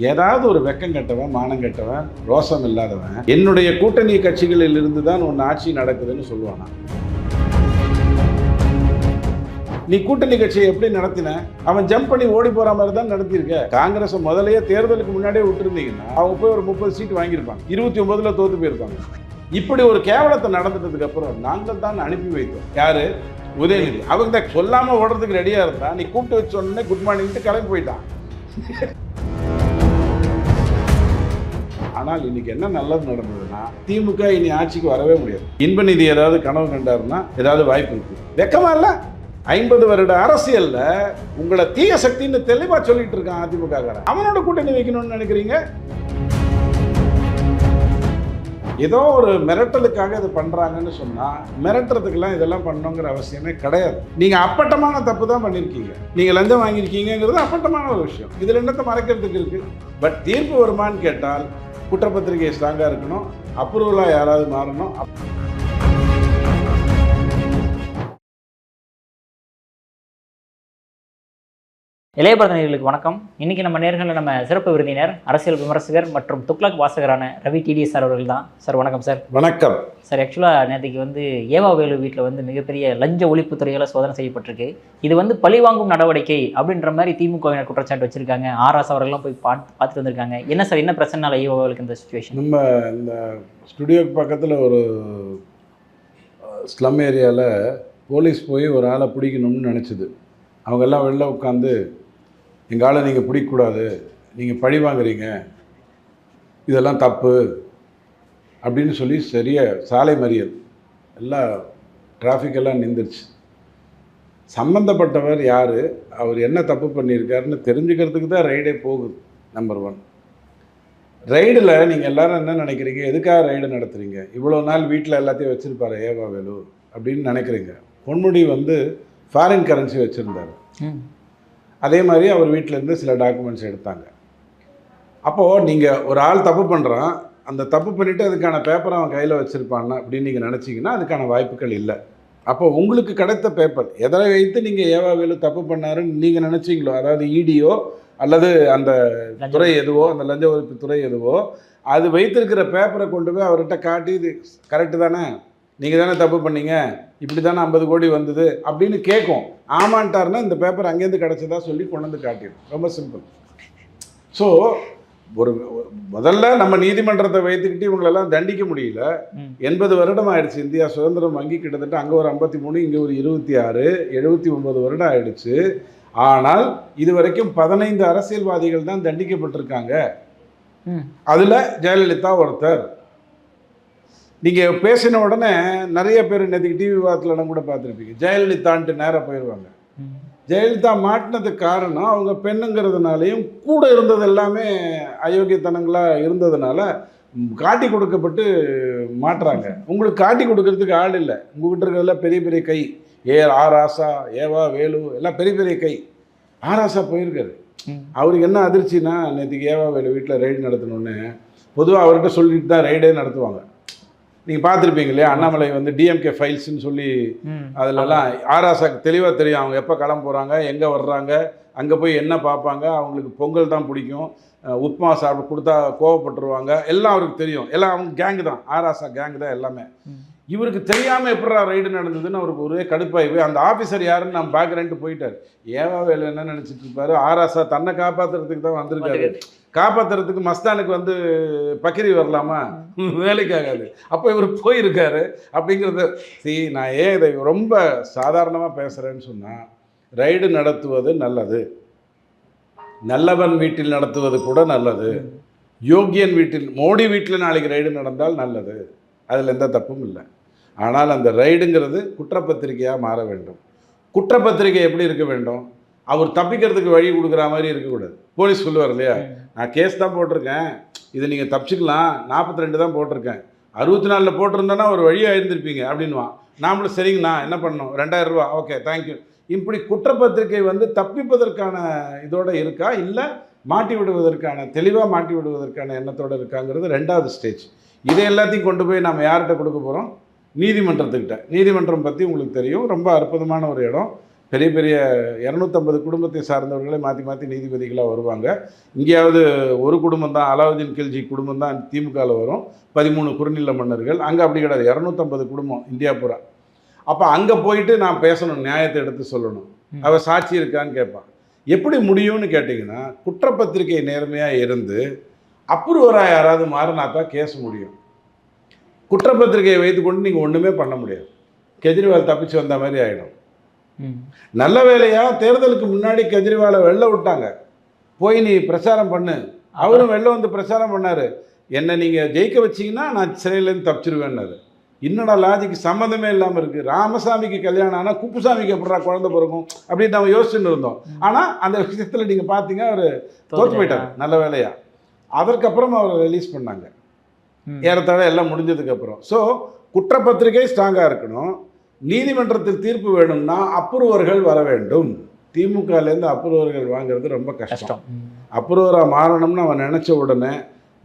ஏதாவது ஒரு வெக்கம் கெட்டவன், மானம் கெட்டவன், ரோசம் இல்லாதவன் என்னுடைய கூட்டணி கட்சிகளில் இருந்து தான் ஒன்று ஆட்சி நடக்குதுன்னு சொல்லுவானா? நீ கூட்டணி கட்சியை எப்படி நடத்தின? அவன் ஜம்ப் பண்ணி ஓடி போற மாதிரி தான் நடத்தியிருக்க. காங்கிரஸ் முதலையே தேர்தலுக்கு முன்னாடியே விட்டுருந்தீங்கன்னா அவங்க போய் ஒரு 30 சீட் வாங்கியிருப்பாங்க, 29ல தோத்து போயிருப்பாங்க. இப்படி ஒரு கேவலத்தை நடந்துட்டதுக்கு அப்புறம் நாங்கள் தான் அனுப்பி வைத்தோம். யாரு? உதயநிதி. அவங்க தான் சொல்லாம ஓடுறதுக்கு ரெடியா இருந்தா, நீ கூப்பிட்டு வச்ச உடனே குட் மார்னிங்ட்டு கிளம்பி போயிட்டான். ஆனால் இன்னைக்கு என்ன நல்லது நடந்ததுன்னா, திமுக இனி ஆட்சிக்கு வரவே முடியாது. இன்பநிதி ஏதாவது கனவு கண்டாருன்னா ஏதாவது வாய்ப்பு இருக்கு. வெக்கமா இல்ல? 50 வருட அரசியல்ல உங்களை தீய சக்தின்னு தெளிவா சொல்லிட்டு இருக்கான் அதிமுக. அவனோட கூட்டணி வைக்கணும்னு நினைக்கிறீங்க? ஏதோ ஒரு மிரட்டலுக்காக இது பண்றாங்கன்னு சொன்னா, மிரட்டுறதுக்கெல்லாம் இதெல்லாம் பண்ணணுங்கிற அவசியமே கிடையாது. நீங்க அப்பட்டமான தப்பு தான் பண்ணிருக்கீங்க. நீங்க லஞ்சம் வாங்கியிருக்கீங்கிறது அப்பட்டமான ஒரு விஷயம். இதுல என்னத்தை மறைக்கிறதுக்கு இருக்கு? பட் தீர்ப்பு வருமானு கேட்டால் குற்றப்பத்திரிகை ஸ்ட்ராங்கா இருக்கணும், அப்ரூவலா யாராவது மாறணும். இளையபரதனைகளுக்கு வணக்கம். இன்னைக்கு நம்ம நேர்களில் நம்ம சிறப்பு விருந்தினர், அரசியல் விமர்சகர் மற்றும் துக்ளக் வாசகரான ரவி டிடிஎஸ் சார் அவர்கள் தான். சார் வணக்கம் சார். வணக்கம் சார். ஆக்சுவலாக நேற்றுக்கு ஏவா வேலு வீட்டில் மிகப்பெரிய லஞ்ச ஒழிப்புத்துறையால் சோதனை செய்யப்பட்டிருக்கு. இது பழிவாங்கும் நடவடிக்கை அப்படின்ற மாதிரி திமுகவினர் குற்றச்சாட்டு வச்சிருக்காங்க. ஆர்எஸ் அவர்கள்லாம் போய் பார்த்துட்டு வந்திருக்காங்க. என்ன சார், என்ன பிரச்சனை ஏவா வேலுக்கு இந்த சுச்சுவேஷன்? நம்ம இந்த ஸ்டுடியோக்கு பக்கத்தில் ஒரு ஸ்லம் ஏரியாவில் போலீஸ் போய் ஒரு ஆளை பிடிக்கணும்னு நினச்சிது. அவங்கெல்லாம் வெளில உட்காந்து, எங்கள் ஆளை நீங்கள் பிடிக்கக்கூடாது, நீங்கள் பழி வாங்குறீங்க, இதெல்லாம் தப்பு அப்படின்னு சொல்லி சரியாக சாலை மறியல் எல்லாம் டிராஃபிக்கெல்லாம் நின்றுச்சு. சம்மந்தப்பட்டவர் யார், அவர் என்ன தப்பு பண்ணியிருக்காருன்னு தெரிஞ்சுக்கிறதுக்கு தான் ரைடே போகுது. நம்பர் 1. ரைடில் நீங்கள் எல்லோரும் என்ன நினைக்கிறீங்க? எதுக்காக ரைடு நடத்துகிறீங்க? இவ்வளோ நாள் வீட்டில் எல்லாத்தையும் வச்சுருப்பார் ஏவா வேலு அப்படின்னு நினைக்கிறீங்க. பொன்முடி ஃபாரின் கரன்சி வச்சுருந்தார். அதே மாதிரி அவர் வீட்டிலேருந்து சில டாக்குமெண்ட்ஸ் எடுத்தாங்க. அப்போது நீங்கள் ஒரு ஆள் தப்பு பண்ணுறான், அந்த தப்பு பண்ணிவிட்டு அதுக்கான பேப்பரை அவன் கையில் வச்சுருப்பான் அப்படின்னு நீங்கள் நினச்சிங்கன்னா அதுக்கான வாய்ப்புகள் இல்லை. அப்போ உங்களுக்கு கிடைத்த பேப்பர் எதை வைத்து நீங்கள் ஏவா வேலு தப்பு பண்ணாருன்னு நீங்கள் நினச்சிங்களோ, அதாவது இடியோ அல்லது அந்த துறை எதுவோ, அந்த லஞ்ச ஒழிப்பு துறை எதுவோ, அது வைத்திருக்கிற பேப்பரை கொண்டு போய் அவர்கிட்ட காட்டி, இது கரெக்டு தானே, நீங்கள் தானே தப்பு பண்ணீங்க, இப்படி தானே 50 கோடி வந்தது அப்படின்னு கேட்கும். ஆமான்ட்டாருன்னா இந்த பேப்பர் அங்கேருந்து கிடச்சதா சொல்லி கொண்டு வந்து காட்டிடும். ரொம்ப சிம்பிள். ஸோ ஒரு முதல்ல நம்ம நீதிமன்றத்தை வைத்துக்கிட்டு இவங்களெல்லாம் தண்டிக்க முடியல. 80 வருடம் ஆயிடுச்சு இந்தியா சுதந்திரம் வாங்கி. கிட்டத்தட்ட அங்கே ஒரு 53, இங்கே ஒரு 26, 79 வருடம் ஆயிடுச்சு. ஆனால் இது வரைக்கும் 15 அரசியல்வாதிகள் தான் தண்டிக்கப்பட்டிருக்காங்க. அதில் ஜெயலலிதா ஒருத்தர். நீங்கள் பேசின உடனே நிறைய பேர் நேற்றுக்கு டிவி விவாதத்துலலாம் கூட பார்த்துருப்பீங்க, ஜெயலலிதான்ட்டு நேராக போயிடுவாங்க. ஜெயலலிதா மாட்டினதுக்கு காரணம் அவங்க பெண்ணுங்கிறதுனாலையும் கூட இருந்தது எல்லாமே அயோக்கியத்தனங்களாக இருந்ததுனால காட்டி கொடுக்கப்பட்டு மாட்டுறாங்க. உங்களுக்கு காட்டி கொடுக்கறதுக்கு ஆள் இல்லை. உங்கள்கிட்ட இருக்கிறதுல பெரிய பெரிய கை. ஆராசா, ஏவா வேலு எல்லாம் பெரிய பெரிய கை. ஆராசா போயிருக்காரு. அவருக்கு என்ன அதிர்ச்சின்னா, நேற்றுக்கு ஏவா வேலு வீட்டில் ரைடு நடத்தணுன்னு பொதுவாக அவர்கிட்ட சொல்லிட்டு தான் ரைடே நடத்துவாங்க. நீங்கள் பார்த்துருப்பீங்க இல்லையா, அண்ணாமலை டிஎம்கே ஃபைல்ஸ்ன்னு சொல்லி அதிலெல்லாம் ஆராசாக்கு தெளிவாக தெரியும் அவங்க எப்போ கிளம்ப போகிறாங்க, எங்கே வர்றாங்க, அங்கே போய் என்ன பார்ப்பாங்க, அவங்களுக்கு பொங்கல் தான் பிடிக்கும், உப்மா சாப்பிட கொடுத்தா கோவப்பட்டுருவாங்க, எல்லாம் அவருக்கு தெரியும். எல்லாம் அவங்க கேங்கு தான், ஆராசா கேங்கு தான் எல்லாமே. இவருக்கு தெரியாமல் எப்படா ரைடு நடந்ததுன்னு அவருக்கு ஒரே கடுப்பாகி போய் அந்த ஆஃபீஸர் யாருன்னு நான் பார்க்குறேன்ட்டு போயிட்டார். ஏவா வேலு என்ன நினச்சிட்டு இருப்பாரு, ஆராசா தன்னை காப்பாற்றுறதுக்கு தான் வந்திருக்காரு, காப்பாற்றுறதுக்கு மஸ்தானுக்கு பக்கிரி வரலாமா, வேலைக்காகாது. அப்போ இவர் போயிருக்காரு அப்படிங்கிறத நான் ஏன் இதை ரொம்ப சாதாரணமாக பேசுகிறேன்னு சொன்னால், ரைடு நடத்துவது நல்லது, நல்லவன் வீட்டில் நடத்துவது கூட நல்லது, யோகியன் வீட்டில், மோடி வீட்டில் நாளைக்கு ரைடு நடந்தால் நல்லது, அதில் எந்த தப்பும் இல்லை. ஆனால் அந்த ரைடுங்கிறது குற்றப்பத்திரிகையாக மாற வேண்டும். குற்றப்பத்திரிகை எப்படி இருக்க வேண்டும்? அவர் தப்பிக்கிறதுக்கு வழி கொடுக்குற மாதிரி இருக்கக்கூடாது. போலீஸ் சொல்லுவார் இல்லையா, நான் கேஸ் தான் போட்டிருக்கேன், இதை நீங்கள் தப்பிச்சுக்கலாம், 42 தான் போட்டிருக்கேன், 64 போட்டிருந்தேன்னா ஒரு வழியாக இருந்திருப்பீங்க அப்படின்வான். நாமளும் சரிங்கண்ணா என்ன பண்ணணும், 2000 ரூபா, ஓகே தேங்க்யூ. இப்படி குற்றப்பத்திரிகை தப்பிப்பதற்கான இதோடு இருக்கா, இல்லை மாட்டி விடுவதற்கான, தெளிவாக மாட்டி விடுவதற்கான எண்ணத்தோடு இருக்காங்கிறது 2வது ஸ்டேஜ். இதை எல்லாத்தையும் கொண்டு போய் நம்ம யார்கிட்ட கொடுக்க போகிறோம்? நீதிமன்றத்துக்கிட்ட. நீதிமன்றம் பற்றி உங்களுக்கு தெரியும், ரொம்ப அற்புதமான ஒரு இடம். பெரிய பெரிய 250 குடும்பத்தை சார்ந்தவர்களே மாற்றி மாற்றி நீதிபதிகளாக வருவாங்க. இங்கேயாவது ஒரு குடும்பம் தான், அலாவுதீன் கில்ஜி குடும்பம் தான் திமுகவில் வரும், 13 குறுநில மன்னர்கள். அங்கே அப்படி கிடையாது, 250 குடும்பம் இந்தியா பூரா. அப்போ அங்கே போயிட்டு நான் பேசணும், நியாயத்தை எடுத்து சொல்லணும், அவள் சாட்சி இருக்கான்னு கேட்பான். எப்படி முடியும்னு கேட்டிங்கன்னா, குற்றப்பத்திரிகை நேர்மையாக இருந்து அப்ரூவராக யாராவது மாறினா தான் கேஸ் முடியும். குற்றப்பத்திரிகையை வைத்துக்கொண்டு நீங்கள் ஒன்றுமே பண்ண முடியாது. கெஜ்ரிவால் தப்பிச்சு வந்த மாதிரி ஆகிடும். நல்ல வேலையாக தேர்தலுக்கு முன்னாடி கெஜ்ரிவாலை வெளில விட்டாங்க, போய் நீ பிரச்சாரம் பண்ணு. அவரும் வெளில வந்து பிரச்சாரம் பண்ணார், என்னை நீங்கள் ஜெயிக்க வச்சிங்கன்னா நான் சிறையிலேருந்து தப்பிச்சிருவேன்னாரு. இன்னொட லாஜிக்கு சம்மந்தமே இல்லாமல் இருக்குது. ராமசாமிக்கு கல்யாணம் ஆனால் குப்புசாமிக்கு எப்படா குழந்தை பிறக்கும் அப்படின்னு நம்ம யோசிச்சுன்னு இருந்தோம். ஆனால் அந்த விஷயத்தில் நீங்கள் பார்த்தீங்க, அவர் தோற்று போயிட்டார். நல்ல வேலையாக அதற்கப்புறம் அவரை ரிலீஸ் பண்ணாங்க, ஏறத்தாழ எல்லாம் முடிஞ்சதுக்கப்புறம். ஸோ குற்றப்பத்திரிகை ஸ்ட்ராங்காக இருக்கணும். நீதிமன்றத்தில் தீர்ப்பு வேணும்னா அப்ரூவர்கள் வர வேண்டும். திமுகலேருந்து அப்ரூவர்கள் வாங்குறது ரொம்ப கஷ்டம். அப்ரூவராக மாறணும்னு அவன் நினச்ச உடனே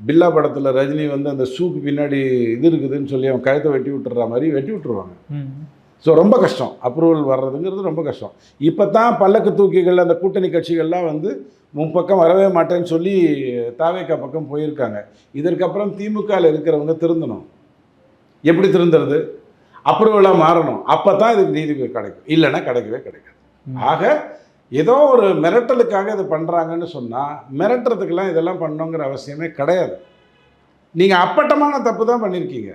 பில்லா படத்தில் ரஜினி வந்து அந்த ஷூக்கு பின்னாடி இது இருக்குதுன்னு சொல்லி அவன் கழுத்தை வெட்டி விட்டுற மாதிரி வெட்டி விட்டுருவாங்க. ஸோ ரொம்ப கஷ்டம், அப்ரூவல் வர்றதுங்கிறது ரொம்ப கஷ்டம். இப்போ தான் பல்லக்கு தூக்கிகள் அந்த கூட்டணி கட்சிகள்லாம் வந்து முன்பக்கம் வரவே மாட்டேன்னு சொல்லி தாவேக்கா பக்கம் போயிருக்காங்க. இதற்கப்புறம் திமுகவில் இருக்கிறவங்க திருந்தணும். எப்படி திருந்துறது? அப்ரூவலாக மாறணும். அப்போ தான் இதுக்கு நீதி கிடைக்கும், இல்லைன்னா கிடைக்கவே கிடைக்காது. ஆக ஏதோ ஒரு மிரட்டலுக்காக இது பண்ணுறாங்கன்னு சொன்னால், மிரட்டுறதுக்கெல்லாம் இதெல்லாம் பண்ணணுங்கிற அவசியமே கிடையாது. நீங்கள் அப்பட்டமான தப்பு தான் பண்ணியிருக்கீங்க.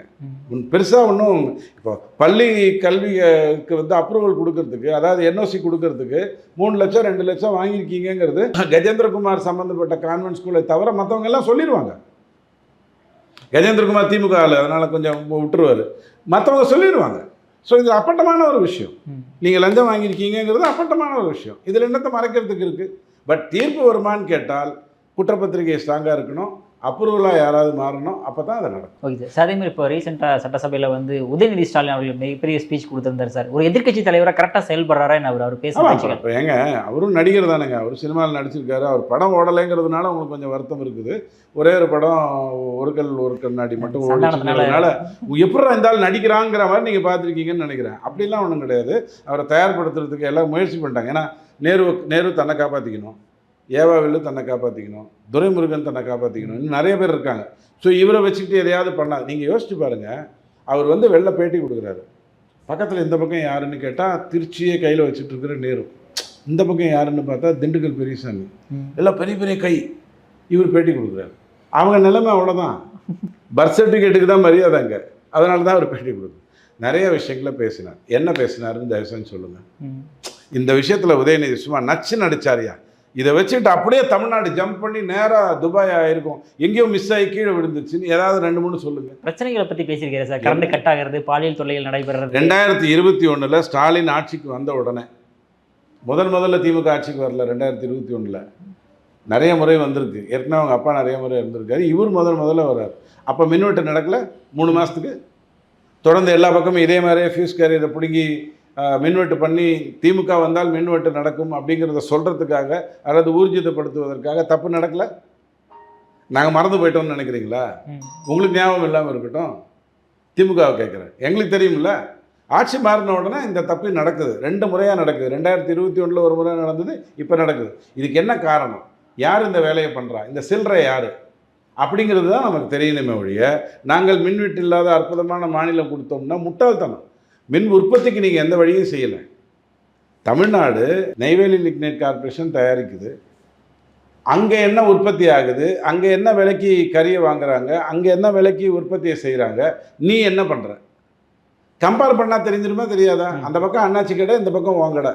பெருசாக ஒன்றும் இப்போ பள்ளி கல்விக்கு வந்து அப்ரூவல் கொடுக்கறதுக்கு, அதாவது என்ஓசி கொடுக்கறதுக்கு 3 லட்சம் 2 லட்சம் வாங்கியிருக்கீங்கிறது கஜேந்திரகுமார் சம்மந்தப்பட்ட கான்வென்ட் ஸ்கூலை தவிர மற்றவங்க எல்லாம் சொல்லிடுவாங்க. கஜேந்திரகுமார் திமுகவில் அதனால் கொஞ்சம் விட்டுருவார், மற்றவங்க சொல்லிடுவாங்க. ஸோ இது அப்பட்டமான ஒரு விஷயம். நீங்கள் லஞ்சம் வாங்கியிருக்கீங்கிறது அப்பட்டமான ஒரு விஷயம். இதில் என்னத்தை மறைக்கிறதுக்கு இருக்குது? பட் தீர்ப்பு வருமானு கேட்டால் குற்றப்பத்திரிகை ஸ்ட்ராங்காக இருக்கணும், அப்ரூவலாக யாராவது மாறணும், அப்போ தான் அதை நடக்கும். Okay sir. அதே மாதிரி இப்போ ரீசெண்டாக சட்டசபையில் வந்து உதயநிதி ஸ்டாலின் அவர்கள் மிகப்பெரிய ஸ்பீச் கொடுத்துருந்தார் சார். ஒரு எதிர்க்கட்சி தலைவராக கரெக்டாக செயல்படுறாரா என்ன அவர் பேசுகிறாங்க? இப்போ ஏங்க, அவரும் நடிகர் தானேங்க, அவர் சினிமாவில் நடிச்சிருக்காரு. அவர் படம் ஓடலைங்கிறதுனால உங்களுக்கு கொஞ்சம் வருத்தம் இருக்குது. ஒரே ஒரு படம் ஒரு கல் ஒரு கண்ணாடி மட்டும் ஓடினால எப்படா இருந்தாலும் நடிக்கிறாங்கிற மாதிரி நீங்கள் பார்த்துருக்கீங்கன்னு நினைக்கிறேன். அப்படிலாம் ஒன்றும் கிடையாது. அவரை தயார்படுத்துறதுக்கு எல்லாம் முயற்சி பண்ணிட்டாங்க. ஏன்னா நேரு தன்னை காப்பாற்றிக்கணும், ஏவாவில் தன்னை காப்பாற்றிக்கணும், துரைமுருகன் தன்னை காப்பாற்றிக்கணும், இன்னும் நிறைய பேர் இருக்காங்க. ஸோ இவரை வச்சுக்கிட்டு எதையாவது பண்ணாது. நீங்கள் யோசிச்சு பாருங்கள், அவர் வந்து வெளில பேட்டி கொடுக்குறாரு. பக்கத்தில் இந்த பக்கம் யாருன்னு கேட்டால் திருச்சியே கையில் வச்சுட்டு இருக்கிற நேரு, இந்த பக்கம் யாருன்னு பார்த்தா திண்டுக்கல் பெரியசாமி, எல்லாம் பெரிய பெரிய கை. இவர் பேட்டி கொடுக்குறாரு. அவங்க நிலைமை அவ்வளோதான். பர்த் சர்டிஃபிகேட்டுக்கு தான் மரியாதை அங்கே. அதனால தான் அவர் பேட்டி கொடுக்குறாரு. நிறைய விஷயங்களை பேசினார். என்ன பேசினாருன்னு தயவுசெய்து சொல்லுங்கள். இந்த விஷயத்தில் உதயநிதி சும்மா நச்சு நடிச்சாரியா? இதை வச்சுக்கிட்டு அப்படியே தமிழ்நாடு ஜம்ப் பண்ணி நேராக துபாய் ஆகிருக்கும், எங்கேயோ மிஸ் ஆகி கீழே விழுந்துச்சுன்னு ஏதாவது 2-3 சொல்லுங்கள். பிரச்சனைகளை பற்றி பேசியிருக்காரு சார். கரண்ட் கட் ஆகிறது, பாலியல் தொல்லைகள் நடைபெறது. 2021 ஸ்டாலின் ஆட்சிக்கு வந்த உடனே, முதல்ல திமுக ஆட்சிக்கு வரல, 2021 நிறைய முறை வந்திருக்கு. ஏற்கனவே அவங்க அப்பா நிறைய முறை இருந்திருக்காரு. இவர் முதல்ல வர்றார். அப்போ மின்வெட்டு நடக்கலை 3 மாதத்துக்கு தொடர்ந்து. எல்லா பக்கமும் இதே மாதிரியே ஃபியூஸ் கேரியரை பிடுங்கி மின்வெட்டு பண்ணி திமுக வந்தால் மின்வெட்டு நடக்கும் அப்படிங்கிறத சொல்கிறதுக்காக அல்லது ஊர்ஜிதப்படுத்துவதற்காக தப்பு நடக்கலை. நாங்கள் மறந்து போயிட்டோம்னு நினைக்கிறீங்களா? உங்களுக்கு ஞாபகம் இல்லாமல் இருக்கட்டும். திமுகவை கேட்குறேன், எங்களுக்கு தெரியுமில்ல. ஆட்சி மாறின உடனே இந்த தப்பு நடக்குது. 2 முறையாக நடக்குது. 2021 ஒரு முறை நடந்தது, இப்போ நடக்குது. இதுக்கு என்ன காரணம்? யார் இந்த வேலையை பண்ணுறா? இந்த சில்லறை யார் அப்படிங்கிறது தான் நமக்கு தெரியணுமே ஒழிய, நாங்கள் மின்வெட்டு இல்லாத அற்புதமான மாநிலம் கொடுத்தோம்னா முட்டாள்தனம். மின் உற்பத்திக்கு நீங்கள் எந்த வழியும் செய்யலை. தமிழ்நாடு நெய்வேலி லிக்னைட் கார்பரேஷன் தயாரிக்குது. அங்கே என்ன உற்பத்தி ஆகுது, அங்கே என்ன விலைக்கு கறியை வாங்குறாங்க, அங்கே என்ன விலைக்கு உற்பத்தியை செய்கிறாங்க, நீ என்ன பண்ணுற? கம்பேர் பண்ணால் தெரிஞ்சிருமா தெரியாதா? அந்த பக்கம் அண்ணாச்சி கடை, இந்த பக்கம் உன் கடை.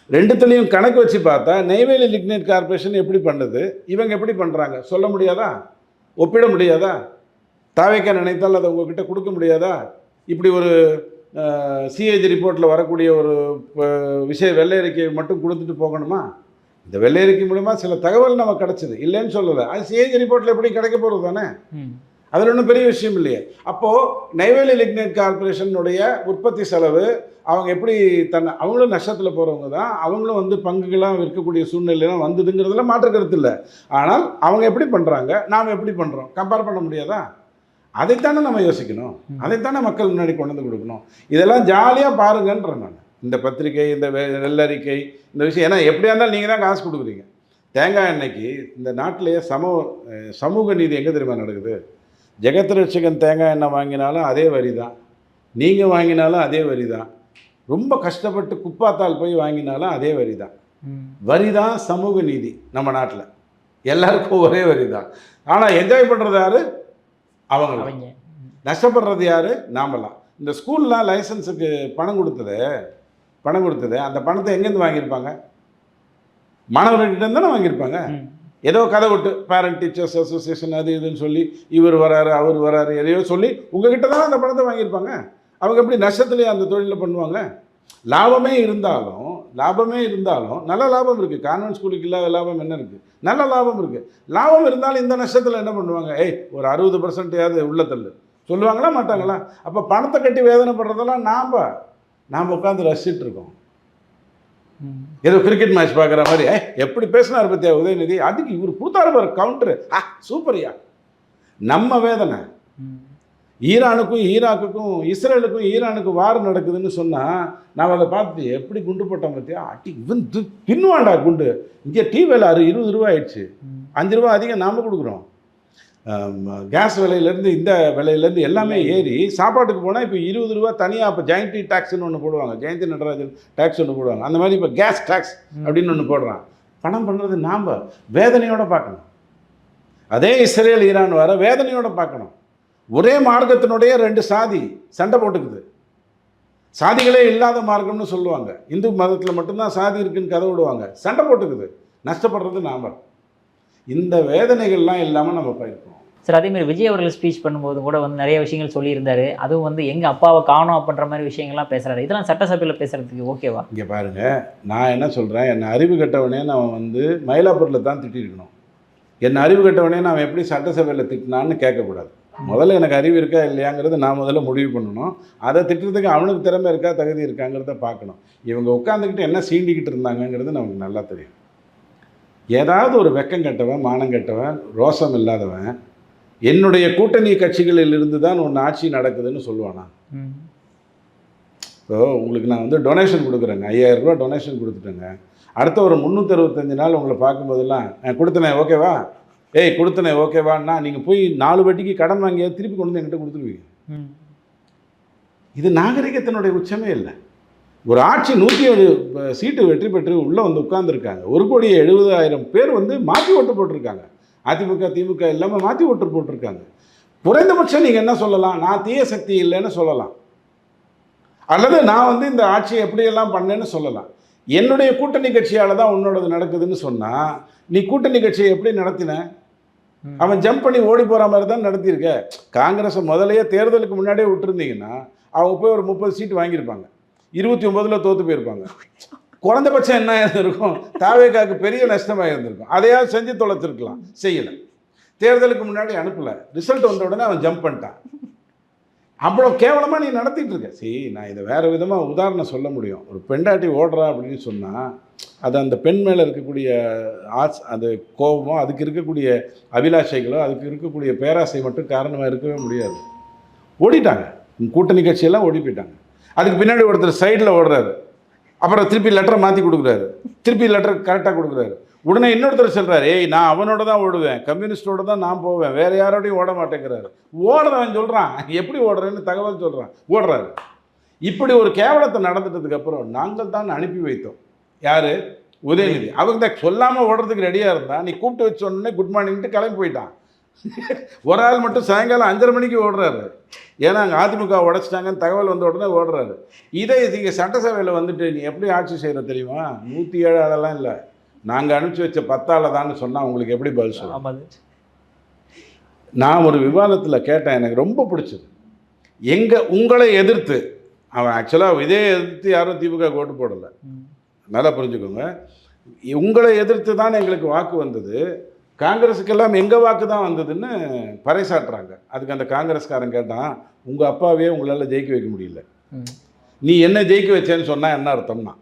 ரெண்டுத்துலேயும் கணக்கு வச்சு பார்த்தா நெய்வேலி லிக்னைட் கார்பரேஷன் எப்படி பண்ணுது, இவங்க எப்படி பண்ணுறாங்க சொல்ல முடியாதா? ஒப்பிட முடியாதா? தாவேக்கா நினைத்தால் அதை உங்ககிட்ட கொடுக்க முடியாதா? இப்படி ஒரு சிஏஜி ரிப்போர்ட்டில் வரக்கூடிய ஒரு விஷய வெள்ளை அறிக்கையை மட்டும் கொடுத்துட்டு போகணுமா? இந்த வெள்ளை அறிக்கை மூலமா சில தகவல் நமக்கு கிடச்சிது, இல்லைன்னு சொல்லலை. அது சிஏஜி ரிப்போர்ட்டில் எப்படி கிடைக்க போகிறது தானே, அதில் ஒன்றும் பெரிய விஷயம் இல்லையே. அப்போது நெய்வேலி லிக்னைட் கார்பரேஷனுடைய உற்பத்தி செலவு அவங்க எப்படி அவங்களும் நஷ்டத்தில் போகிறவங்க தான், அவங்களும் வந்து பங்குகளாக விற்கக்கூடிய சூழ்நிலையெல்லாம் வந்ததுங்கிறதுல மாற்று கருத்து இல்லை. ஆனால் அவங்க எப்படி பண்ணுறாங்க, நாம் எப்படி பண்ணுறோம், கம்பேர் பண்ண முடியாதா? அதைத்தானே நம்ம யோசிக்கணும், அதைத்தானே மக்கள் முன்னாடி கொண்டு வந்து கொடுக்கணும். இதெல்லாம் ஜாலியாக பாருங்கன்றேன் நான். இந்த பத்திரிக்கை, இந்த வெள்ளரிக்கை, இந்த விஷயம். ஏன்னா எப்படியா இருந்தாலும் நீங்கள் தான் காசு கொடுக்குறீங்க. தேங்காய் எண்ணெய்க்கு இந்த நாட்டிலேயே சமூக நீதி எங்கே தெரியுமா நடக்குது? ஜெகத் ரட்சகன் தேங்காய் எண்ணெய் வாங்கினாலும் அதே வரி தான், நீங்கள் வாங்கினாலும் அதே வரி தான், ரொம்ப கஷ்டப்பட்டு குப்பாத்தால் போய் வாங்கினாலும் அதே வரி தான். வரி தான் சமூக நீதி நம்ம நாட்டில். எல்லாருக்கும் ஒரே வரி தான். ஆனால் என்ஜாய் பண்ணுறது யார்? அவங்க. நஷ்டப்படுறது யார்? நாமெல்லாம். இந்த ஸ்கூல்லாம் லைசன்ஸுக்கு பணம் கொடுத்தது அந்த பணத்தை எங்கேருந்து வாங்கியிருப்பாங்க? மாணவர்கிட்ட தானே வாங்கியிருப்பாங்க. ஏதோ கதை விட்டு பேரண்ட் டீச்சர்ஸ் அசோசியேஷன் அது இதுன்னு சொல்லி இவர் வராரு அவர் வராரு எதையோ சொல்லி உங்ககிட்ட தான் அந்த பணத்தை வாங்கியிருப்பாங்க. அவங்க எப்படி நஷ்டத்துலேயே அந்த தொழிலில் பண்ணுவாங்க? லாபமே இருந்தாலும் நல்ல லாபம் இருக்குது. கான்வென்ட் ஸ்கூலுக்கு இல்லாத லாபம் என்ன இருக்குது? நல்ல லாபம் இருக்குது. லாபம் இருந்தாலும் இந்த நஷ்டத்தில் என்ன பண்ணுவாங்க? ஒரு 60% உள்ளத்தள்ளு சொல்லுவாங்களா மாட்டாங்களா? அப்போ பணத்தை கட்டி வேதனைப்படுறதெல்லாம் நாம் உட்காந்து ரசிச்சுட்டு இருக்கோம். ஏதோ கிரிக்கெட் மேட்ச் பார்க்குற மாதிரி எப்படி பேசினார் பத்தியா உதயநிதி, அதுக்கு இவர் கொடுத்தாரு பாரு கவுண்டரு, சூப்பரியா. நம்ம வேதனை ஈரானுக்கும் ஈராக்குக்கும் இஸ்ரேலுக்கும் ஈரானுக்கும் வார் நடக்குதுன்னு சொன்னால் நாம் அதை பார்த்து எப்படி குண்டு போட்டோம் பார்த்தியா, இவன் பின்னுவாண்டா குண்டு. இங்கே டீ விலை 20 ரூபா ஆயிடுச்சு, 5 ரூபா அதிகம் நாம் கொடுக்குறோம். கேஸ் விலையிலேருந்து இந்த விலையிலேருந்து எல்லாமே ஏறி சாப்பாட்டுக்கு போனால் இப்போ 20 ரூபா தனியாக. இப்போ ஜெயந்தி டேக்ஸ்னு ஒன்று போடுவாங்க, ஜெயந்தி நடராஜன் டேக்ஸ் ஒன்று போடுவாங்க. அந்த மாதிரி இப்போ கேஸ் டேக்ஸ் அப்படின்னு ஒன்று போடுறான். பணம் பண்ணுறது நாம் வேதனையோடு பார்க்கணும். அதே இஸ்ரேல் ஈரான் வர வேதனையோடு பார்க்கணும். ஒரே மார்க்கத்தினுடைய 2 சாதி சண்டை போட்டுக்குது. சாதிகளே இல்லாத மார்க்கம்னு சொல்லுவாங்க. இந்து மதத்தில் மட்டும்தான் சாதி இருக்குன்னு கதை விடுவாங்க. சண்டை போட்டுக்குது. நஷ்டப்படுறது நாம். இந்த வேதனைகள்லாம் இல்லாமல் நம்ம போயிருக்கோம் சார். அதேமாதிரி விஜய் அவர்கள் ஸ்பீச் பண்ணும்போது கூட வந்து நிறைய விஷயங்கள் சொல்லியிருந்தாரு. அதுவும் வந்து எங்கள் அப்பாவை காணோம் அப்படின்ற மாதிரி விஷயங்கள்லாம் பேசுகிறாரு. இதெல்லாம் சட்டசபையில் பேசுகிறதுக்கு ஓகேவா? இங்கே பாருங்கள், நான் என்ன சொல்கிறேன், என்னை அறிவு கட்டவனே நான் வந்து மயிலாப்பூரில் தான் திட்டிருக்கணும். என்னை அறிவு கட்டவனே நான் எப்படி சட்டசபையில் திட்டினான்னு கேட்கக்கூடாது. முதல்ல எனக்கு அறிவு இருக்கா இல்லையாங்கிறத நான் முதல்ல முடிவு பண்ணணும். அதை திட்டுறதுக்கு அவனுக்கு திறமை இருக்கா தகுதி இருக்காங்கிறத பார்க்கணும். இவங்க உட்காந்துக்கிட்டு என்ன சீண்டிக்கிட்டு இருந்தாங்கங்கிறது நமக்கு நல்லா தெரியும். ஏதாவது ஒரு வெக்கம் கெட்டவன், மானம் கெட்டவன், ரோசம் இல்லாதவன் என்னுடைய கூட்டணி கட்சிகளில் இருந்து தான் ஒன்று ஆட்சி நடக்குதுன்னு சொல்லுவானா? ஸோ உங்களுக்கு நான் வந்து டொனேஷன் கொடுக்குறேங்க, 5000 ரூபா டொனேஷன் கொடுத்துட்டேங்க. அடுத்த ஒரு 365 நாள் உங்களை பார்க்கும்போதெல்லாம் கொடுத்தனே ஓகேவா, கொடுத்தனே ஓகேவான்னா நீங்கள் போய் 4 வட்டிக்கு கடன் வாங்கியா திருப்பி கொண்டு வந்து என்கிட்ட கொடுத்துருவீங்க. இது நாகரிகத்தினுடைய உச்சமே இல்லை. ஒரு ஆட்சி 107 சீட்டு வெற்றி பெற்று உள்ளே வந்து உட்கார்ந்துருக்காங்க. 1,70,00,000 பேர் வந்து மாற்றி ஓட்டு போட்டிருக்காங்க. அதிமுக திமுக இல்லாமல் மாற்றி ஓட்டு போட்டிருக்காங்க. குறைந்தபட்சம் நீங்கள் என்ன சொல்லலாம்? நான் தீய சக்தி இல்லைன்னு சொல்லலாம், அல்லது நான் வந்து இந்த ஆட்சியை எப்படியெல்லாம் பண்ணேன்னு சொல்லலாம். என்னுடைய கூட்டணி கட்சியால் தான் உன்னோடது நடக்குதுன்னு சொன்னால் நீ கூட்டணி கட்சியை எப்படி நடத்தின? அவன் ஜம்ப் பண்ணி ஓடி போகிற மாதிரி தான் நடத்தியிருக்க. காங்கிரஸை முதலையே தேர்தலுக்கு முன்னாடியே விட்டுருந்தீங்கன்னா அவங்க போய் ஒரு 30 சீட்டு வாங்கியிருப்பாங்க, 29 தோற்று போயிருப்பாங்க. குறைந்தபட்சம் என்ன இருந்திருக்கும்? தாவேக்காவுக்கு பெரிய நஷ்டமாக இருந்திருக்கும். அதையாவது செஞ்சு தொலைச்சிருக்கலாம், செய்யலை. தேர்தலுக்கு முன்னாடி அனுப்பலை, ரிசல்ட் வந்த உடனே அவன் ஜம்ப் பண்ணிட்டான். அவ்வளோ கேவலமாக நீ நடத்திட்டு இருக்க. நான் இதை வேறு விதமாக உதாரணம் சொல்ல முடியும். ஒரு பெண்டாட்டி ஓடுறா அப்படின்னு சொன்னால் அது அந்த பெண் மேலே இருக்கக்கூடிய அந்த கோபமோ, அதுக்கு இருக்கக்கூடிய அபிலாஷைகளோ, அதுக்கு இருக்கக்கூடிய பேராசை மட்டும் காரணமாக இருக்கவே முடியாது. ஓடிட்டாங்க, கூட்டணி கட்சியெல்லாம் ஓடி போயிட்டாங்க. அதுக்கு பின்னாடி ஒருத்தர் சைடில் ஓடுறாரு, அப்புறம் திருப்பி லெட்டரை மாற்றி கொடுக்குறாரு, திருப்பி லெட்டர் கரெக்டாக கொடுக்குறாரு. உடனே இன்னொருத்தர் சொல்கிறாரு, நான் அவனோட தான் ஓடுவேன், கம்யூனிஸ்டோட தான் நான் போவேன், வேறு யாரோடையும் ஓட மாட்டேங்கிறாரு. ஓடுறவன் சொல்கிறான், எப்படி ஓடுறேன்னு தகவல் சொல்கிறான், ஓடுறாரு. இப்படி ஒரு கேவலத்தை நடந்துட்டதுக்கப்புறம் நாங்கள் தான் அனுப்பி வைத்தோம். யார்? உதயநிதி. அவங்க தான் சொல்லாமல் ஓடுறதுக்கு ரெடியாக இருந்தான். நீ கூப்பிட்டு வச்ச உடனே குட் மார்னிங்ட்டு கிளம்பி போயிட்டான். ஒரு ஆள் மட்டும் சாயங்காலம் 5:30 மணிக்கு ஓடுறாரு. ஏன்னா அங்கே அதிமுக உடைச்சிட்டாங்கன்னு தகவல் வந்த உடனே ஓடுறாரு. இதை நீங்கள் சட்டசபையில் வந்துட்டு நீ எப்படி ஆட்சி செய்கிற தெரியுமா? 107 ஆளெல்லாம் இல்லை, நாங்கள் அனுப்பிச்சி வச்ச 10 ஆளை தான் சொன்னால் உங்களுக்கு எப்படி பதில் சொல்லுவாங்க? நான் ஒரு விவாதத்தில் கேட்டேன், எனக்கு ரொம்ப பிடிச்சது. உங்களை எதிர்த்து அவன் ஆக்சுவலாக இதே எதிர்த்து யாரும் திமுக ஓட்டு போடலை, நல்லா புரிஞ்சுக்கோங்க. உங்களை எதிர்த்து தான் எங்களுக்கு வாக்கு வந்தது, காங்கிரஸுக்கெல்லாம் எங்கள் வாக்கு தான் வந்ததுன்னு பறைசாட்டுறாங்க. அதுக்கு அந்த காங்கிரஸ்காரன் கேட்டான், உங்கள் அப்பாவே உங்களால் ஜெயிக்க வைக்க முடியல, நீ என்ன ஜெயிக்க வச்சேன்னு சொன்னால் என்ன அர்த்தம்னா?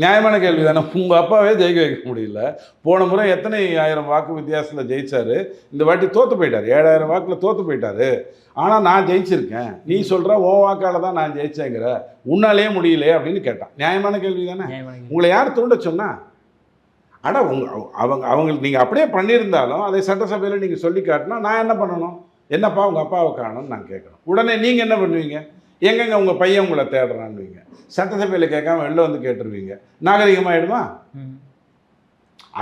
நியாயமான கேள்வி தானே. உங்கள் அப்பாவே ஜெயிக்க வைக்க முடியல. போன முறை எத்தனை ஆயிரம் வாக்கு வித்தியாசத்தில் ஜெயிச்சாரு, இந்த வாட்டி தோற்று போயிட்டார். 7000 வாக்கில் தோற்று போயிட்டாரு. ஆனால் நான் ஜெயிச்சிருக்கேன், நீ சொல்கிற ஓ வாக்கால் தான் நான் ஜெயிச்சேங்கிற, உன்னாலே முடியலையே அப்படின்னு கேட்டான். நியாயமான கேள்வி தானே. உங்களை யார் தூண்ட சொன்னா? அட அவங்களுக்கு நீங்கள் அப்படியே பண்ணியிருந்தாலும் அதை சட்டசபையில் நீங்கள் சொல்லி காட்டினா நான் என்ன பண்ணணும்? என்னப்பா உங்கள் அப்பாவை காணும்னு நான் கேட்கணும். உடனே நீங்கள் என்ன பண்ணுவீங்க? எங்கெங்க உங்கள் பையன் உங்களை தேடுறான்னுவீங்க. சட்டசபையில் கேட்காம வெளில வந்து கேட்டுருவீங்க. நாகரிகமாகிடுமா?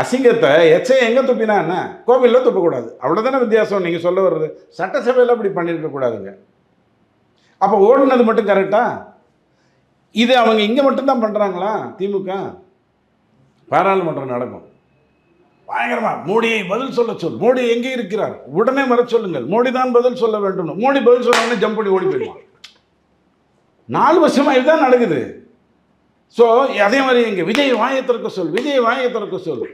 அசிங்கத்தை எச்சையை எங்கே துப்பினா என்ன? கோவிலில் துப்பக்கூடாது. அவ்வளோதானே வித்தியாசம். நீங்கள் சொல்ல வர்றது சட்டசபையில் அப்படி பண்ணியிருக்கக்கூடாதுங்க. அப்போ ஓடுனது மட்டும் கரெக்டா? இது அவங்க இங்கே மட்டும்தான் பண்ணுறாங்களா? திமுக பாராளுமன்றம் நடக்கும், பயங்கரமா மோடியை பதில் சொல்ல சொல், மோடி எங்கே இருக்கிறார், உடனே வர சொல்லுங்கள், மோடி தான் பதில் சொல்ல வேண்டும். மோடி பதில் சொன்ன உடனே ஜம்ப் பண்ணி ஓடி போயிடுவான். 4 வருஷமா இதுதான் நடக்குது. ஸோ அதே மாதிரி இங்கே விஜய் வாயை திறக்க சொல், விஜய் வாயை திறக்க சொல்.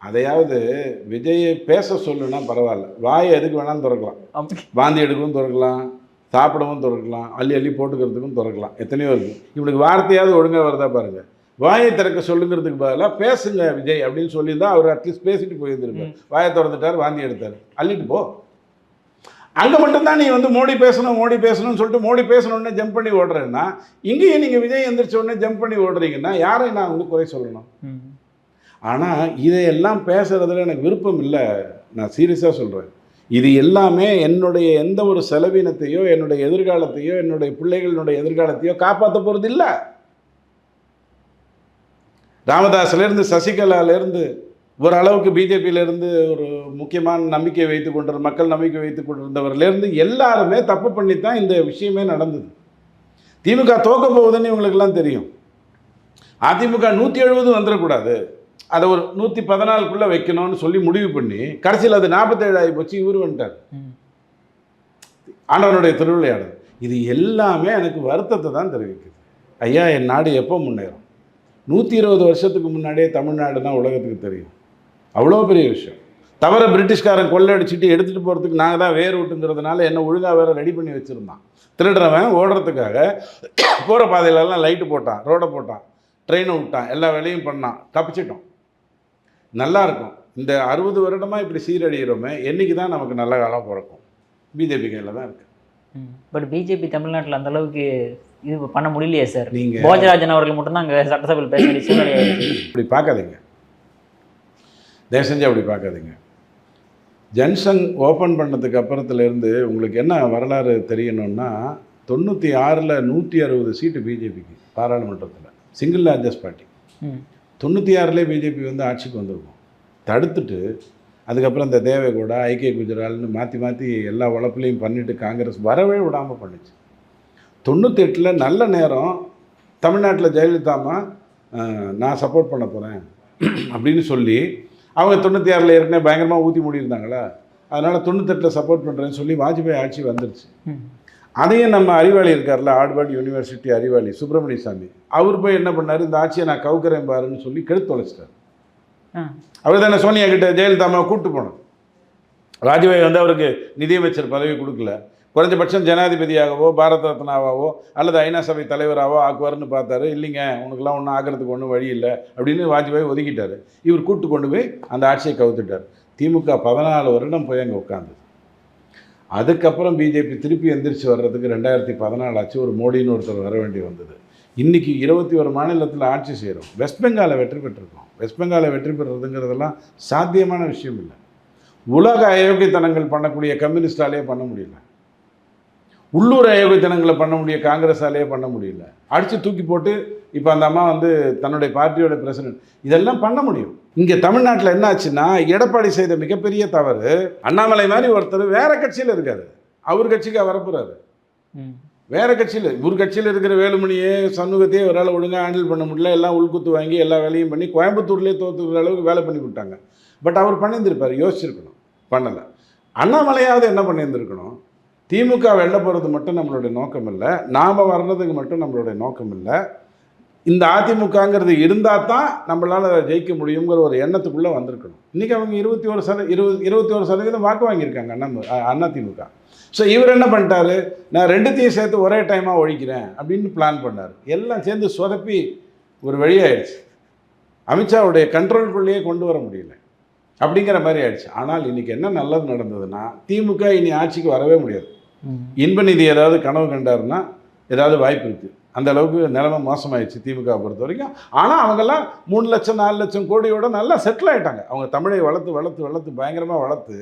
அதையாவது விஜயை பேச சொல்லுன்னா பரவாயில்ல, வாயை எதுக்கு வேணாலும் திறக்கலாம். வாந்தி எடுக்கவும் திறக்கலாம், சாப்பிடவும் திறக்கலாம், அள்ளி அள்ளி போட்டுக்கிறதுக்கும் திறக்கலாம். எத்தனையோ இருக்குது. இவனுக்கு வார்த்தையாவது ஒழுங்காக வருதா பாருங்கள். வாயை திறக்க சொல்லுங்கிறதுக்கு பதிலாக பேசுங்க விஜய் அப்படின்னு சொல்லியிருந்தா அவர் அட்லீஸ்ட் பேசிட்டு போயிருந்துருப்பார். வாயை திறந்துட்டார், வாந்தி எடுத்தார், அள்ளிட்டு போ. அங்கே மட்டும்தான் நீ வந்து மோடி பேசணும் மோடி பேசணும்னு சொல்லிட்டு மோடி பேசணுன்னே ஜம்ப் பண்ணி ஓடுறேன்னா, இங்கேயும் நீங்கள் விஜய் எந்திரிச்ச உடனே ஜம்ப் பண்ணி ஓடுறீங்கன்னா யாரை நான் வந்து குறை சொல்லணும்? ஆனால் இதையெல்லாம் பேசுகிறதுல எனக்கு விருப்பம் இல்லை. நான் சீரியஸாக சொல்கிறேன். இது எல்லாமே என்னுடைய எந்த ஒரு செலவினத்தையோ என்னுடைய எதிர்காலத்தையோ என்னுடைய பிள்ளைகளினுடைய எதிர்காலத்தையோ காப்பாற்ற போகிறது இல்லை. ராமதாஸ்லேருந்து சசிகலாலேருந்து ஓரளவுக்கு பிஜேபியிலேருந்து ஒரு முக்கியமான நம்பிக்கை வைத்து கொண்டு மக்கள் நம்பிக்கை வைத்து கொண்டிருந்தவர்லேருந்து எல்லாருமே தப்பு பண்ணித்தான் இந்த விஷயமே நடந்தது. திமுக தோக்க போகுதுன்னு இவங்களுக்கெல்லாம் தெரியும். அதிமுக 170 வந்துடக்கூடாது, அதை ஒரு 114க்குள்ளே வைக்கணும்னு சொல்லி முடிவு பண்ணி கடைசியில் அது 47 ஆகி போச்சு. இவர் வந்துட்டார், ஆண்டவனுடைய திருவிளையாடல். இது எல்லாமே எனக்கு வருத்தத்தை தான் தெரிவிக்குது. ஐயா, என் நாடு எப்போ முன்னேறும்? 120 வருஷத்துக்கு முன்னாடியே தமிழ்நாடுனா உலகத்துக்கு தெரியும். அவ்வளோ பெரிய விஷயம். தவிர பிரிட்டிஷ்காரன் கொள்ளடிச்சிட்டு எடுத்துகிட்டு போகிறதுக்கு நாங்கள் தான் வேறு விட்டுங்கிறதுனால என்ன ஒழுங்காக வேறு ரெடி பண்ணி வச்சுருந்தான். திருடுறவன் ஓடுறதுக்காக போகிற பாதையிலலாம் லைட்டு போட்டான், ரோடை போட்டான், ட்ரெயினை விட்டான், எல்லா வேலையும் பண்ணான், தப்பிச்சிட்டோம். நல்லாயிருக்கும். இந்த 60 வருடமாக இப்படி சீரழிகிறோமே, என்றைக்கு தான் நமக்கு நல்ல காலம் பிறக்கும்? பிஜேபி கையில் தான் இருக்குது. பட் பிஜேபி தமிழ்நாட்டில் அந்த அளவுக்கு இது பண்ண முடியலையே சார். நீங்கள் போஜராஜன் அவர்கள் மட்டும்தான் அங்கே சட்டசபையில் பேச வேண்டிய சூழ்நிலை. இப்படி பார்க்காதீங்க, தயவு செஞ்சு அப்படி பார்க்காதீங்க. ஜங்ஷன் ஓப்பன் பண்ணதுக்கு அப்புறத்துலேருந்து உங்களுக்கு என்ன வரலாறு தெரியணும்னா, 96ல் 160 சீட்டு பிஜேபிக்கு பாராளுமன்றத்தில், சிங்கிள் லார்ஜஸ்ட் பார்ட்டி. 96லே பிஜேபி வந்து ஆட்சிக்கு வந்திருக்கும். தடுத்துட்டு அதுக்கப்புறம் இந்த தேவேகவுடா, ஐக்கிய குஜரால்னு மாற்றி மாற்றி எல்லா உழப்புலையும் பண்ணிவிட்டு காங்கிரஸ் வரவே விடாமல் பண்ணிச்சு. 98ல் நல்ல நேரம் தமிழ்நாட்டில் ஜெயலலிதாமா நான் சப்போர்ட் பண்ண போகிறேன் அப்படின்னு சொல்லி அவங்க 96ல் ஏற்கனவே பயங்கரமாக ஊற்றி மூடியிருந்தாங்களா, அதனால் 98ல் சப்போர்ட் பண்ணுறேன்னு சொல்லி வாஜ்பாய் ஆட்சி வந்துருச்சு. அதையும் நம்ம அறிவாளி இருக்கார்ல, ஹார்வர்ட் யூனிவர்சிட்டி அறிவாளி சுப்பிரமணிய சாமி, அவர் போய் என்ன பண்ணார், இந்த ஆட்சியை நான் கவுக்கிறேன் பாருன்னு சொல்லி கெடுத்து தொலைச்சிட்டார். அவர் தானே சோனியா கிட்ட ஜெயலலிதாமாவை கூப்பிட்டு போனோம். வாஜ்பாய் வந்து அவருக்கு நிதியமைச்சர் பதவி கொடுக்கல, குறைஞ்சபட்சம் ஜனாதிபதியாகவோ பாரத ரத்னாவாவோ அல்லது ஐநா சபை தலைவராகவோ ஆக்குவார்னு பார்த்தாரு. இல்லைங்க, உனக்குலாம் ஒன்றும் ஆகிறதுக்கு ஒன்றும் வழி இல்லை அப்படின்னு வாஜ்பாய் ஒதுக்கிட்டார். இவர் கூப்பிட்டு கொண்டு போய் அந்த ஆட்சியை கவுத்துட்டார். திமுக 14 வருடம் போய் அங்கே உட்காந்து, அதுக்கப்புறம் பிஜேபி திருப்பி எந்திரிச்சு வர்றதுக்கு 2014 ஆச்சு. ஒரு மோடின்னு ஒருத்தர் வர வேண்டி வந்தது. இன்றைக்கி 21 மாநிலத்தில் ஆட்சி செய்கிறோம். வெஸ்ட் பெங்காலை வெற்றி பெற்றிருக்கோம். வெஸ்ட் பெங்காலை வெற்றி பெறுறதுங்கிறதெல்லாம் சாத்தியமான விஷயம் இல்லை. உலக அயோக்கியத்தனங்கள் பண்ணக்கூடிய கம்யூனிஸ்டாலேயே பண்ண முடியல, உள்ளூர் அயோக்கியத்தனங்களை பண்ண முடிய காங்கிரஸாலேயே பண்ண முடியல. அடித்து தூக்கி போட்டு இப்போ அந்த அம்மா வந்து தன்னுடைய பார்ட்டியோட பிரசிடென்ட், இதெல்லாம் பண்ண முடியும். இங்கே தமிழ்நாட்டில் என்ன ஆச்சுன்னா, எடப்பாடி செய்த மிகப்பெரிய தவறு, அண்ணாமலை மாதிரி ஒருத்தர் வேறு கட்சியில் இருக்கார், அவர் கட்சிக்கு வரப்போகிறாரு. வேறு கட்சியில், ஒரு கட்சியில் இருக்கிற வேலுமணியே சண்முகத்தையே அவரால் ஒழுங்காக ஹேண்டில் பண்ண முடியல, எல்லாம் உள்குத்து வாங்கி எல்லா வேலையும் பண்ணி கோயம்புத்தூர்லேயே தோற்றுக்கிற அளவுக்கு வேலை பண்ணி விட்டாங்க. பட் அவர் பண்ணியிருந்திருப்பார், யோசிச்சிருக்கணும், பண்ணலை. அண்ணாமலையாவது என்ன பண்ணியிருந்திருக்கணும், திமுக வெளில போகிறது மட்டும் நம்மளுடைய நோக்கம் இல்லை, நாம் வர்றதுக்கு மட்டும் நம்மளுடைய நோக்கம் இல்லை, இந்த அதிமுகங்கிறது இருந்தால் தான் நம்மளால் ஜெயிக்க முடியுங்கிற ஒரு எண்ணத்துக்குள்ளே வந்திருக்கணும். இன்றைக்கி அவங்க 21% வாக்கு வாங்கியிருக்காங்க அதிமுக. ஸோ இவர் என்ன பண்ணிட்டாரு, நான் 2த்தையும் சேர்த்து ஒரே டைமாக ஒழிக்கிறேன் அப்படின்னு பிளான் பண்ணார். எல்லாம் சேர்ந்து சொதப்பி ஒரு வழியாயிடுச்சு. அமித்ஷாவுடைய கண்ட்ரோல்குள்ளேயே கொண்டு வர முடியல அப்படிங்கிற மாதிரி ஆயிடுச்சு. ஆனால் இன்றைக்கி என்ன நல்லது நடந்ததுன்னா, திமுக இனி ஆட்சிக்கு வரவே முடியாது. இன்பநிதி ஏதாவது கனவு கண்டாருன்னா ஏதாவது வாய்ப்பு இருக்குது. அந்த அளவுக்கு நிலைமை மோசமாயிடுச்சு திமுக பொறுத்த வரைக்கும். ஆனால் அவங்கெல்லாம் 3 லட்சம் 4 லட்சம் கோடியோட நல்லா செட்டில் ஆகிட்டாங்க. அவங்க தமிழை வளர்த்து பயங்கரமாக வளர்த்து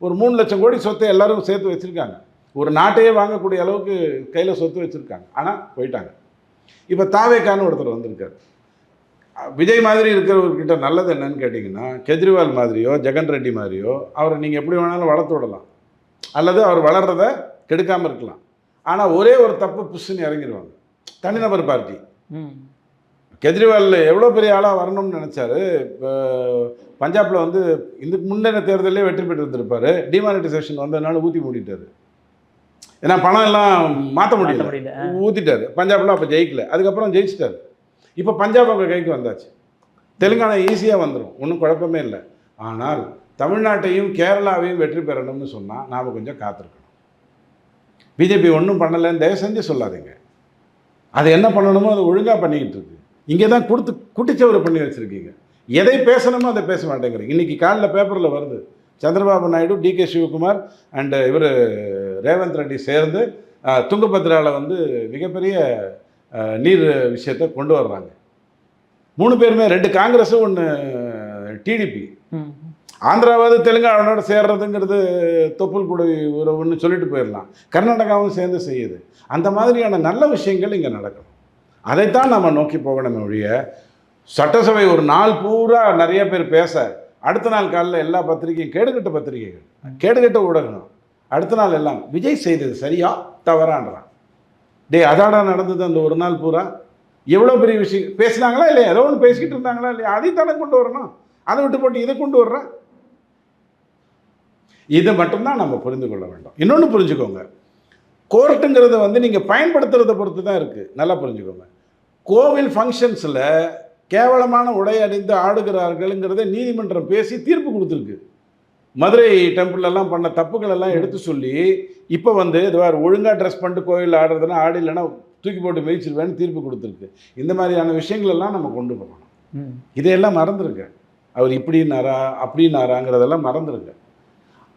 ஒரு 3 லட்சம் கோடி சொத்தை எல்லாரும் சேர்த்து வச்சுருக்காங்க. ஒரு நாட்டையே வாங்கக்கூடிய அளவுக்கு கையில் சொத்து வச்சுருக்காங்க. ஆனால் போயிட்டாங்க. இப்போ தாவேக்கான்னு ஒருத்தர் வந்திருக்காரு. விஜய் மாதிரி இருக்கிறவர்கிட்ட நல்லது என்னன்னு கேட்டிங்கன்னா, கெஜ்ரிவால் மாதிரியோ ஜெகன் ரெட்டி மாதிரியோ அவரை நீங்கள் எப்படி வேணாலும் வளர்த்து விடலாம், அல்லது அவர் வளர்றதை கெடுக்காமல் இருக்கலாம். ஆனால் ஒரே ஒரு தப்பு புஷ்ஷுன்னு இறங்கிடுவாங்க. தனிநபர் பார்ட்டி. கெஜ்ரிவால் எவ்வளோ பெரிய ஆளாக வரணும்னு நினச்சாரு. இப்போ பஞ்சாபில் வந்து இதுக்கு முன்னின தேர்தலே வெற்றி பெற்று இருந்திருப்பார். டிமானிட்டைசேஷன் வந்ததுனால ஊற்றி மூடிட்டார். ஏன்னா பணம் எல்லாம் மாற்ற முடியல, ஊற்றிட்டார். பஞ்சாபில் அப்போ ஜெயிக்கல, அதுக்கப்புறம் ஜெயிச்சிட்டார். இப்போ பஞ்சாப் அவங்க கைக்கு வந்தாச்சு. தெலுங்கானா ஈஸியாக வந்துடும், ஒன்றும் குழப்பமே இல்லை. ஆனால் தமிழ்நாட்டையும் கேரளாவையும் வெற்றி பெறணும்னு சொன்னால் நாம் கொஞ்சம் காத்திருக்கணும். பிஜேபி ஒன்றும் பண்ணலைன்னு தயவு செஞ்சு சொல்லாதீங்க. அது என்ன பண்ணணுமோ அதை ஒழுங்காக பண்ணிக்கிட்டு இருக்கு. இங்கே தான் குட்டிச்சவரை பண்ணி வச்சுருக்கீங்க. எதை பேசணுமோ அதை பேச மாட்டேங்கிறீங்க. இன்றைக்கி காலையில் பேப்பரில் வருது, சந்திரபாபு நாயுடு, டிகே சிவகுமார் அண்டு இவர் ரேவந்த் ரெட்டி சேர்ந்து துங்கபத்ராவில் வந்து மிகப்பெரிய நீர் விஷயத்தை கொண்டு வர்றாங்க. 3 பேருமே, 2 காங்கிரஸும் 1 டிடிபி. ஆந்திராவது தெலுங்கானாவோட சேர்றதுங்கிறது தொப்புள் கூட ஒன்று சொல்லிட்டு போயிடலாம். கர்நாடகாவும் சேர்ந்து செய்யுது. அந்த மாதிரியான நல்ல விஷயங்கள் இங்கே நடக்கணும். அதைத்தான் நம்ம நோக்கி போகணுமே ஒழிய, சட்டசபை ஒரு நாள் பூரா நிறைய பேர் பேச, அடுத்த நாள் காலையில் எல்லா பத்திரிகையும் கேடுகட்ட பத்திரிகைகள், கேடுகட்ட ஊடகம், அடுத்த நாள் எல்லாம் விஜய் செய்தது சரியா தவறான்றான். அதாடா நடந்தது அந்த ஒரு நாள் பூரா. எவ்வளோ பெரிய விஷயம் பேசினாங்களா இல்லையா? ஏதோ ஒன்று பேசிக்கிட்டு இருந்தாங்களா இல்லையா? அதைத்தானே கொண்டு வரணும். அதை விட்டு போட்டு இதை கொண்டு வர்றேன். இதை மட்டும்தான் நம்ம புரிந்து கொள்ள வேண்டும். இன்னொன்று புரிஞ்சுக்கோங்க, கோர்ட்டுங்கிறத வந்து நீங்கள் பயன்படுத்துறதை பொறுத்து தான் இருக்குது. நல்லா புரிஞ்சுக்கோங்க. கோவில் ஃபங்க்ஷன்ஸில் கேவலமான உடை அணிந்து ஆடுகிறார்கள்ங்கிறத நீதிமன்றம் பேசி தீர்ப்பு கொடுத்துருக்கு. மதுரை டெம்பிளெல்லாம் பண்ண தப்புகளெல்லாம் எடுத்து சொல்லி இப்போ வந்து இதுவார் ஒழுங்காக ட்ரெஸ் பண்ணிட்டு கோயில் ஆடுறதுனா ஆடு, இல்லைன்னா தூக்கி போட்டு மேய்ச்சிருவேன்னு தீர்ப்பு கொடுத்துருக்கு. இந்த மாதிரியான விஷயங்களெல்லாம் நம்ம கொண்டு போகணும். இதையெல்லாம் மறந்துருங்க. அவர் இப்படின்னாரா அப்படின்னாராங்கிறதெல்லாம் மறந்துருங்க.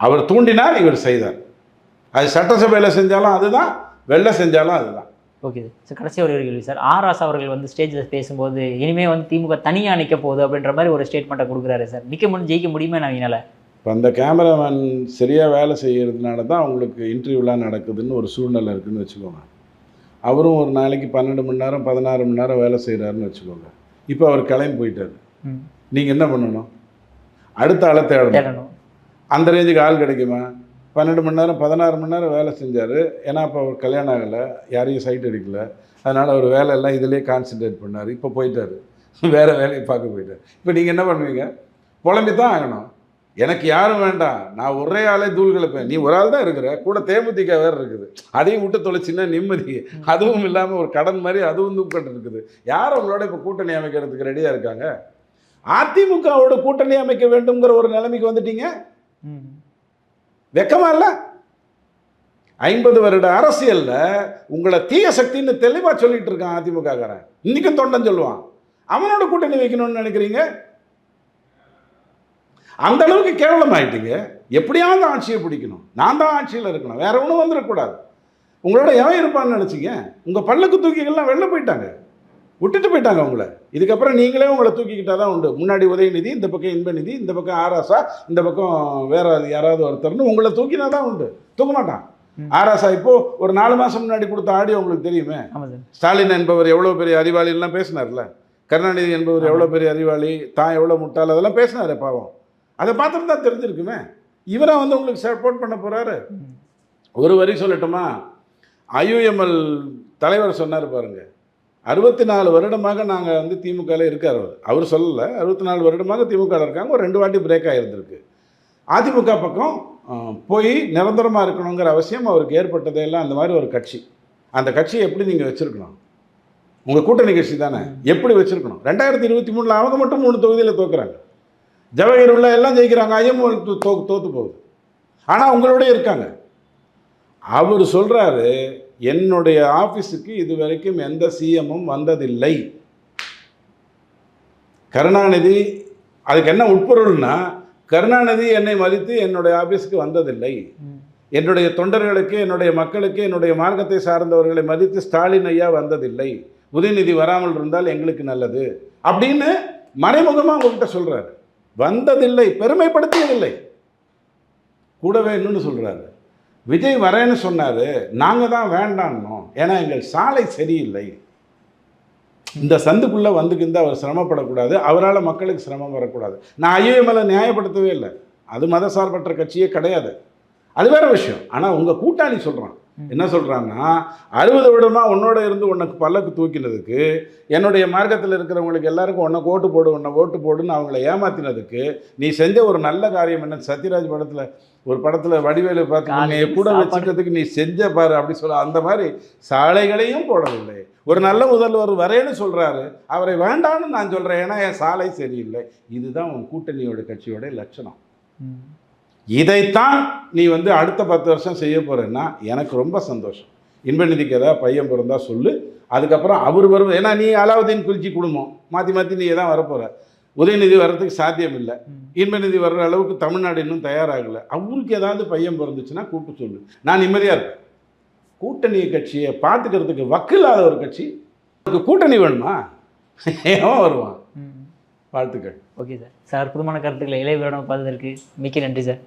அவர் தூண்டினார், இவர் செய்தார். அது சட்டசபையில் செஞ்சாலும் அதுதான், வெளில செஞ்சாலும் அதுதான். ஓகே சார், கடைசி ஒரு கேள்வி சார். ஆர்.ராசா அவர்கள் வந்து ஸ்டேஜில் பேசும்போது இனிமேல் வந்து திமுக தனியாக நிற்க போகுது அப்படின்ற மாதிரி ஒரு ஸ்டேட்மெண்ட்டை கொடுக்குறாரு சார். ஜெயிக்க முடியுமே நான் என்னால். இப்போ அந்த கேமராமேன் சரியாக வேலை செய்கிறதுனால தான் அவங்களுக்கு இன்டர்வியூலாம் நடக்குதுன்னு ஒரு சூழ்நிலை இருக்குதுன்னு வச்சுக்கோங்க. அவரும் ஒரு நாளைக்கு 12 மணி நேரம் 16 மணி நேரம் வேலை செய்கிறாருன்னு வச்சுக்கோங்க. இப்போ அவர் கிளம்பி போயிட்டார். நீங்கள் என்ன பண்ணணும்? அடுத்த ஆளை தேடணும். அந்த ரேஞ்சுக்கு ஆள் கிடைக்குமா? 12 மணி நேரம் 16 மணி நேரம் வேலை செஞ்சார். ஏன்னா அப்போ அவர் கல்யாணம் ஆகலை, யாரையும் சைட் அடிக்கலை. அதனால் அவர் வேலையெல்லாம் இதிலே கான்சன்ட்ரேட் பண்ணார். இப்போ போயிட்டார், வேறு வேலையை பார்க்க போயிட்டார். இப்போ நீங்கள் என்ன பண்ணுவீங்க? புலம்பி தான் ஆகணும். எனக்கு யாரும் வேண்டாம், நான் ஒரே ஆளே தூள் கிளப்பேன். நீ ஒரு ஆள் தான் இருக்கிற, கூட தேமுதிக வேறு இருக்குது, அதையும் விட்டு தொலைச்சின்னா நிம்மதி. அதுவும் இல்லாமல் ஒரு கடன் மாதிரி அதுவும் தூக்கிட்டு இருக்குது. யார் அவங்களோட இப்போ கூட்டணி அமைக்கிறதுக்கு ரெடியாக இருக்காங்க? அதிமுகவோட கூட்டணி அமைக்க வேண்டும்ங்கிற ஒரு நிலைமைக்கு வந்துட்டீங்க. வெக்கமா இல்லை? 50 வருட அரசியல்ல உங்களை தீய சக்தின்னு தெளிவாக சொல்லிட்டு இருக்கான் அதிமுககாரன். இன்னைக்கும் தொண்டன் சொல்லுவான். அவனோட கூட்டணி வைக்கணும்னு நினைக்கிறீங்க? அந்த அளவுக்கு கேவலம் ஆயிட்டீங்க. எப்படியாவது ஆட்சியை பிடிக்கணும், நான் தான் ஆட்சியில் இருக்கணும், வேற ஒன்றும் வந்துடக்கூடாது. உங்களோட எவன் இருப்பான்னு நினச்சிங்க? உங்கள் பல்லுக்கு தூக்கிகள்லாம் வெளில போயிட்டாங்க, விட்டுட்டு போயிட்டாங்க உங்களை. இதுக்கப்புறம் நீங்களே உங்களை தூக்கிக்கிட்டால் தான் உண்டு. முன்னாடி உதயநிதி, இந்த பக்கம் இன்பநிதி, இந்த பக்கம் ஆராசா, இந்த பக்கம் வேற யாராவது ஒருத்தர்னு உங்களை தூக்கினா தான் உண்டு. தூக்க மாட்டான். ஆராசா இப்போ ஒரு 4 மாதம் முன்னாடி கொடுத்த ஆடியோ உங்களுக்கு தெரியுமே. ஸ்டாலின் என்பவர் எவ்வளோ பெரிய அறிவாளிலாம் பேசினார்ல, கருணாநிதி என்பவர் எவ்வளோ பெரிய அறிவாளி, தான் எவ்வளோ முட்டாள், அதெல்லாம் பேசினார் பாவம். அதை பார்த்துட்டு தான் தெரிஞ்சிருக்குமே. இவரை வந்து உங்களுக்கு சப்போர்ட் பண்ண போகிறாரு. ஒரு வரி சொல்லட்டுமா? IUML தலைவர் சொன்னார் பாருங்க, 64 வருடமாக நாங்கள் வந்து திமுகவில் இருக்கார். அவர் சொல்லலை, 64 வருடமாக திமுகவில் இருக்காங்க. ஒரு 2 வாட்டி பிரேக் ஆகிருந்திருக்கு. அதிமுக பக்கம் போய் நிரந்தரமாக இருக்கணுங்கிற அவசியம் அவருக்கு ஏற்பட்டதையெல்லாம் அந்த மாதிரி ஒரு கட்சி. அந்த கட்சியை எப்படி நீங்கள் வச்சுருக்கணும்? உங்கள் கூட்டணி கட்சி தானே, எப்படி வச்சுருக்கணும்? 2023 அவங்க மட்டும் 3 தொகுதியில் தோக்குறாங்க. ஜவஹர் உள்ள எல்லாம் ஜெயிக்கிறாங்க, IML தோற்று போகுது. ஆனால் உங்களோட இருக்காங்க. அவர் சொல்கிறாரு, என்னுடைய ஆஃபீஸுக்கு இது வரைக்கும் எந்த CMமும் வந்ததில்லை. கருணாநிதி அதுக்கு என்ன உட்பொருள்னா, கருணாநிதி என்னை மதித்து என்னுடைய ஆபீஸ்க்கு வந்ததில்லை. என்னுடைய தொண்டர்களுக்கு, என்னுடைய மக்களுக்கு, என்னுடைய மார்க்கத்தை சார்ந்தவர்களை மதித்து ஸ்டாலின் ஐயா வந்ததில்லை. உதயநிதி வராமல் இருந்தால் எங்களுக்கு நல்லது அப்படின்னு மறைமுகமாக உங்ககிட்ட சொல்றாரு. வந்ததில்லை, பெருமைப்படுத்தியதில்லை. கூடவே இன்னொன்று சொல்றாரு, விஜய் வரேன்னு சொன்னாரு, நாங்க தான் வேண்டான்னோம், ஏன்னா எங்கள் சாலை சரியில்லை. இந்த சந்துக்குள்ள வந்துக்கிந்து அவர் சிரமப்படக்கூடாது, அவரால் மக்களுக்கு சிரமம் வரக்கூடாது. நான் ஐயோஎம்எல்லை நியாயப்படுத்தவே இல்லை, அது மதசார்பற்ற கட்சியே கிடையாது, அது வேற விஷயம். ஆனால் உங்கள் கூட்டாளி சொல்கிறான், என்ன சொல்கிறான்னா, 60 வருடமா உன்னோட இருந்து உனக்கு பல்லக்கு தூக்கினதுக்கு, என்னுடைய மார்க்கத்தில் இருக்கிறவங்களுக்கு எல்லாருக்கும் உன்னை ஓட்டு போடு, உன்னை ஓட்டு போடுன்னு அவங்கள ஏமாத்தினதுக்கு நீ செஞ்ச ஒரு நல்ல காரியம் என்ன? சத்யராஜ் படத்தில் வடிவேலு பார்த்து நீ கூட வச்சுக்கிறதுக்கு நீ செஞ்ச பாரு அப்படி சொல்ல. அந்த மாதிரி சாலைகளையும் போடவில்லை. ஒரு நல்ல முதல்வர் வரேன்னு சொல்கிறாரு, அவரை வேண்டான்னு நான் சொல்கிறேன், ஏன்னா என் சாலை சரியில்லை. இதுதான் உன் கூட்டணியோட கட்சியோட லட்சணம். இதைத்தான் நீ அடுத்த 10 வருஷம் செய்ய போகிறேன்னா எனக்கு ரொம்ப சந்தோஷம். இன்பநிதிக்கு ஏதாவது பையன் பிறந்தா சொல்லு, அதுக்கப்புறம் அவர் வரும். ஏன்னா நீ அலாவுதீன் குல்ஜி குடும்பம் மாற்றி மாற்றி நீ தான் வரப்போகிற. உதயநிதி வர்றதுக்கு சாத்தியம் இல்லை, இன்பநிதி வர்ற அளவுக்கு தமிழ்நாடு இன்னும் தயாராகலை. அவருக்கு ஏதாவது பையன் பிறந்துச்சுன்னா கூப்பிட்டு சொல்லு, நான் நிம்மதியாக இருப்பேன். கூட்டணி கட்சியை பார்த்துக்கிறதுக்கு வக்கில்லாத ஒரு கட்சி, கூட்டணி வேணுமா? ஏன் வருவான்? வாழ்த்துக்கள். Okay sir. சார், அற்புதமான கருத்துக்களை இளைய வீரனை பார்த்ததற்கு மிக்க நன்றி சார்.